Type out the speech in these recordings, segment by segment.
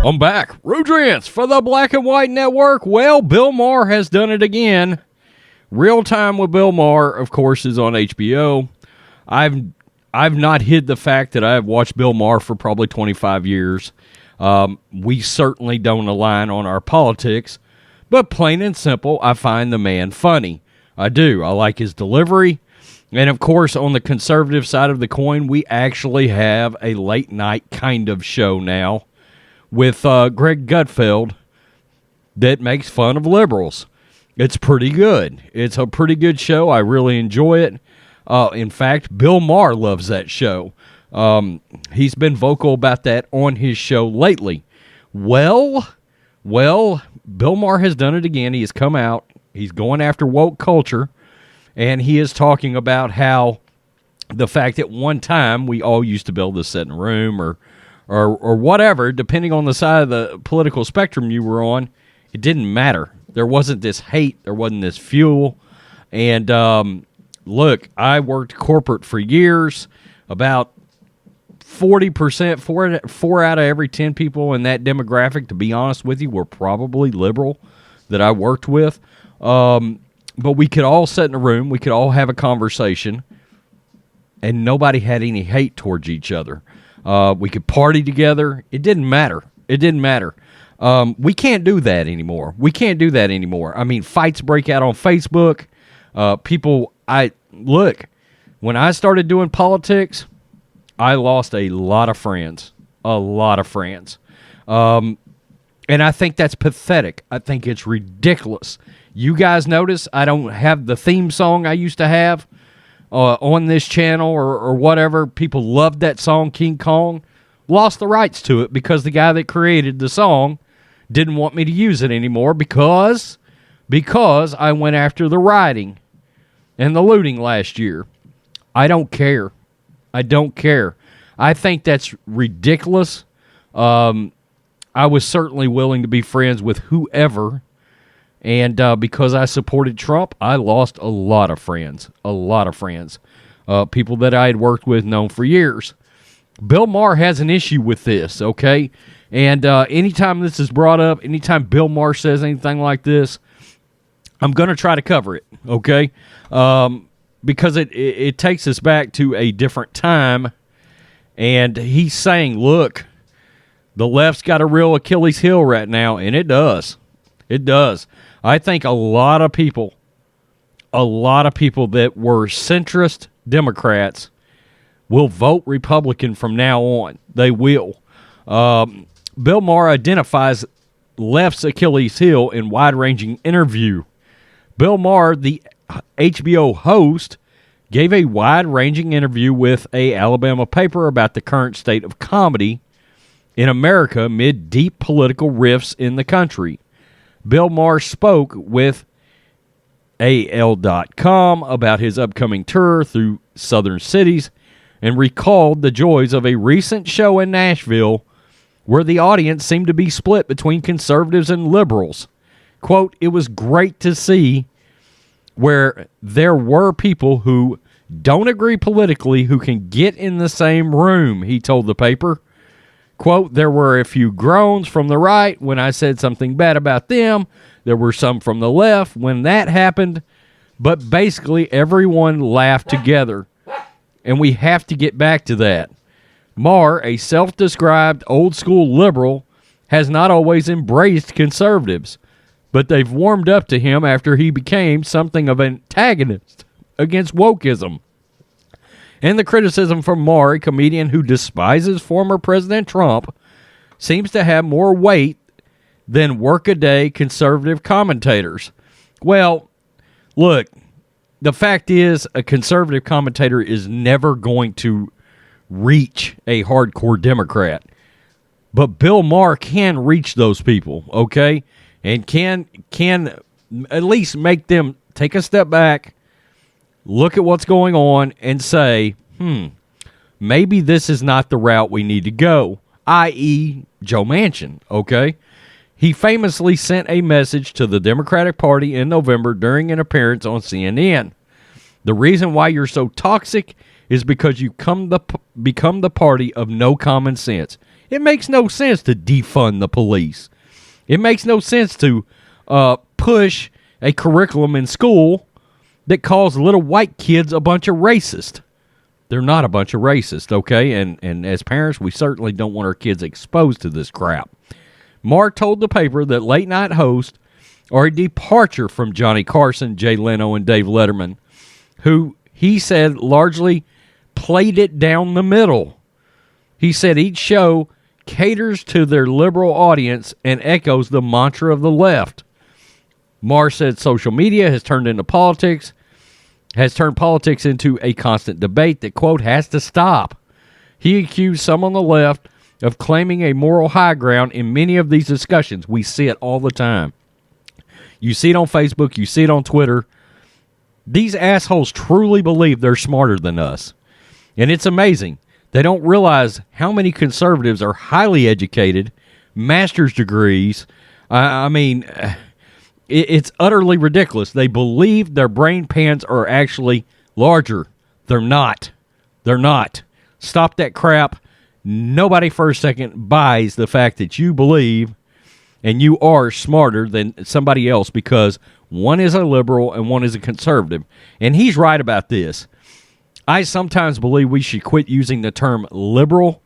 I'm back. Rudrance for the Black and White Network. Well, Bill Maher has done it again. Real Time with Bill Maher, of course, is on HBO. I've not hid the fact that I have watched Bill Maher for probably 25 years. We certainly don't align on our politics, but plain and simple, I find the man funny. I do. I like his delivery. And, of course, on the conservative side of the coin, we actually have a late-night kind of show now with Greg Gutfeld that makes fun of liberals. It's pretty good. It's a pretty good show. I really enjoy it. In fact, Bill Maher loves that show. He's been vocal about that on his show lately. Well, Bill Maher has done it again. He has come out. He's going after woke culture, and he is talking about how the fact that one time we all used to be able to sit in a room or whatever, depending on the side of the political spectrum you were on, it didn't matter. There wasn't this hate. There wasn't this fuel. And look, I worked corporate for years. About 40%, four out of every 10 people in that demographic, to be honest with you, were probably liberal that I worked with. But we could all sit in a room. We could all have a conversation. And nobody had any hate towards each other. We could party together. It didn't matter. We can't do that anymore. I mean, fights break out on Facebook. When I started doing politics, I lost a lot of friends. And I think that's pathetic. I think it's ridiculous. You guys notice I don't have the theme song I used to have on this channel or whatever. People loved that song, King Kong. Lost the rights to it because the guy that created the song didn't want me to use it anymore because I went after the rioting and the looting last year. I don't care. I think that's ridiculous. I was certainly willing to be friends with whoever. And because I supported Trump, I lost a lot of friends. People that I had worked with, known for years. Bill Maher has an issue with this, okay? And anytime this is brought up, anytime Bill Maher says anything like this, I'm going to try to cover it, okay? Because it takes us back to a different time. And he's saying, look, the left's got a real Achilles heel right now, and it does. It does. I think a lot of people that were centrist Democrats will vote Republican from now on. They will. Bill Maher identifies left's Achilles heel in wide-ranging interview. Bill Maher, the HBO host, gave a wide-ranging interview with a Alabama paper about the current state of comedy in America amid deep political rifts in the country. Bill Maher spoke with AL.com about his upcoming tour through southern cities and recalled the joys of a recent show in Nashville where the audience seemed to be split between conservatives and liberals. Quote, it was great to see where there were people who don't agree politically who can get in the same room, he told the paper. Quote, there were a few groans from the right when I said something bad about them. There were some from the left when that happened. But basically, everyone laughed together. And we have to get back to that. Maher, a self-described old-school liberal, has not always embraced conservatives. But they've warmed up to him after he became something of an antagonist against wokeism. And the criticism from Maher, a comedian who despises former President Trump, seems to have more weight than workaday conservative commentators. Well, look, the fact is a conservative commentator is never going to reach a hardcore Democrat. But Bill Maher can reach those people, okay? And can at least make them take a step back, look at what's going on, and say, maybe this is not the route we need to go, i.e. Joe Manchin, okay? He famously sent a message to the Democratic Party in November during an appearance on CNN. The reason why you're so toxic is because you become the party of no common sense. It makes no sense to defund the police. It makes no sense to push a curriculum in school that calls little white kids a bunch of racists. They're not a bunch of racists, okay? And as parents, we certainly don't want our kids exposed to this crap. Maher told the paper that late-night hosts are a departure from Johnny Carson, Jay Leno, and Dave Letterman, who he said largely played it down the middle. He said each show caters to their liberal audience and echoes the mantra of the left. Maher said social media has turned politics into a constant debate that, quote, has to stop. He accused some on the left of claiming a moral high ground in many of these discussions. We see it all the time. You see it on Facebook. You see it on Twitter. These assholes truly believe they're smarter than us. And it's amazing. They don't realize how many conservatives are highly educated, master's degrees. It's utterly ridiculous. They believe their brain pans are actually larger. They're not. They're not. Stop that crap. Nobody for a second buys the fact that you believe and you are smarter than somebody else because one is a liberal and one is a conservative. And he's right about this. I sometimes believe we should quit using the term liberal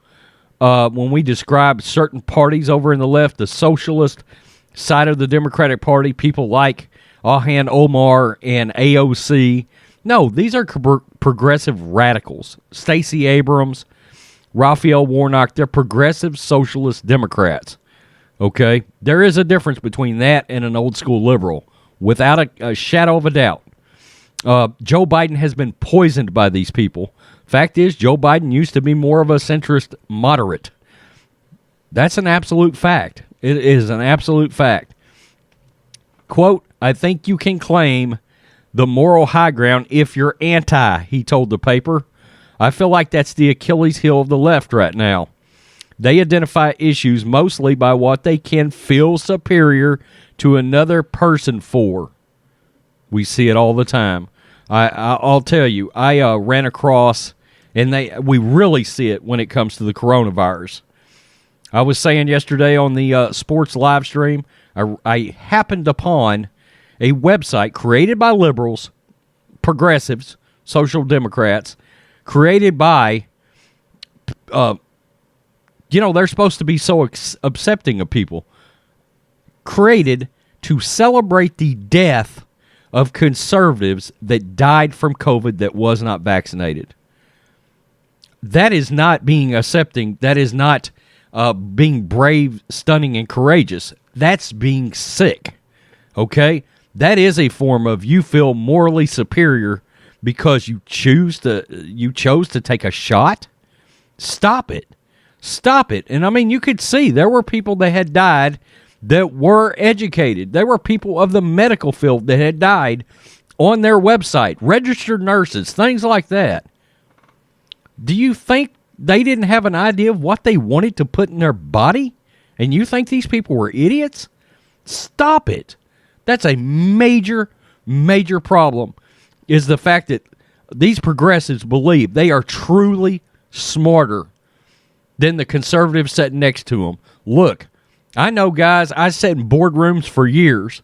when we describe certain parties over in the left, the socialist side of the Democratic Party, people like Ilhan Omar and AOC. No, these are progressive radicals. Stacey Abrams, Raphael Warnock, they're progressive socialist Democrats. Okay? There is a difference between that and an old school liberal, without a shadow of a doubt. Joe Biden has been poisoned by these people. Fact is, Joe Biden used to be more of a centrist moderate. That's an absolute fact. It is an absolute fact. Quote, I think you can claim the moral high ground if you're anti, he told the paper. I feel like that's the Achilles heel of the left right now. They identify issues mostly by what they can feel superior to another person for. We see it all the time. I'll tell you, I ran across, and we really see it when it comes to the coronavirus. I was saying yesterday on the sports live stream, I happened upon a website created by liberals, progressives, social democrats, created by, they're supposed to be so accepting of people, created to celebrate the death of conservatives that died from COVID that was not vaccinated. That is not being accepting. That is not being brave, stunning, and courageous. That's being sick. Okay? That is a form of you feel morally superior because you chose to take a shot. Stop it. Stop it. And I mean, you could see there were people that had died that were educated. There were people of the medical field that had died on their website, registered nurses, things like that. Do you think they didn't have an idea of what they wanted to put in their body? And you think these people were idiots? Stop it. That's a major, major problem, is the fact that these progressives believe they are truly smarter than the conservatives sitting next to them. Look, I know guys, I sat in boardrooms for years.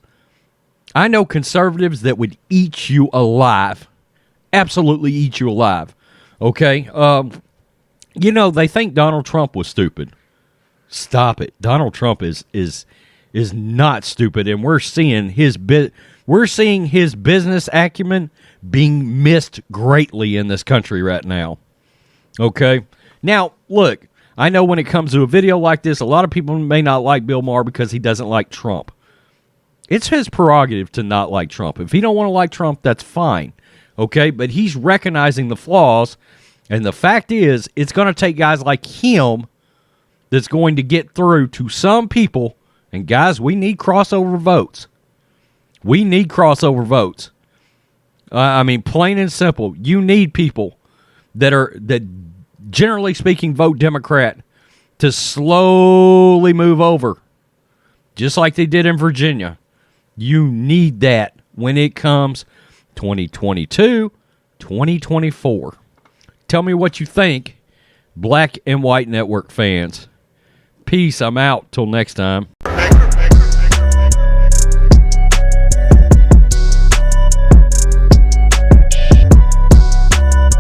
I know conservatives that would eat you alive. Absolutely eat you alive. Okay? They think Donald Trump was stupid. Stop it. Donald Trump is not stupid, and we're seeing his business acumen being missed greatly in this country right now. Okay? Now, look, I know when it comes to a video like this, a lot of people may not like Bill Maher because he doesn't like Trump. It's his prerogative to not like Trump. If he don't want to like Trump, that's fine. Okay? But he's recognizing the flaws, and the fact is, it's going to take guys like him that's going to get through to some people. And guys, we need crossover votes. We need crossover votes. Plain and simple. You need people that generally speaking vote Democrat to slowly move over, just like they did in Virginia. You need that when it comes 2022, 2024. Tell me what you think, Black and White Network fans. Peace. I'm out. Till next time.